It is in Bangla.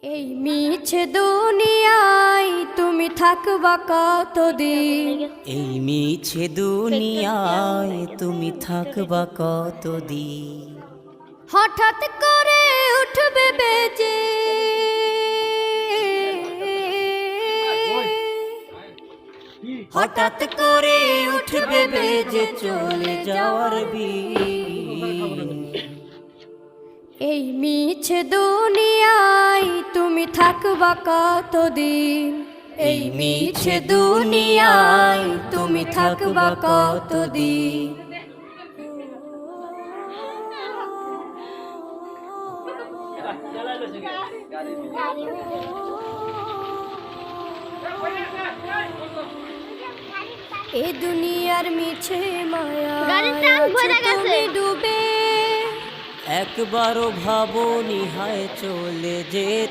এই মিছে দুনিয়ায় তুমি থাকবা কতদিন? এই মিছে দুনিয়ায় তুমি থাকবা কতদিন? হঠাৎ করে উঠবে বেজে হঠাৎ করে উঠবে বেজে চলে যাওয়ার বিন। এই মিছে দুনিয়ায় তুমি থাকবা কতদিন? এই মিছে দুনিয়ায় তুমি থাকবা কতদিন? এ দুনিয়ার মিছে মায়া তুমি ডুবে একবারও ভাবনি হায় চলে যেতে।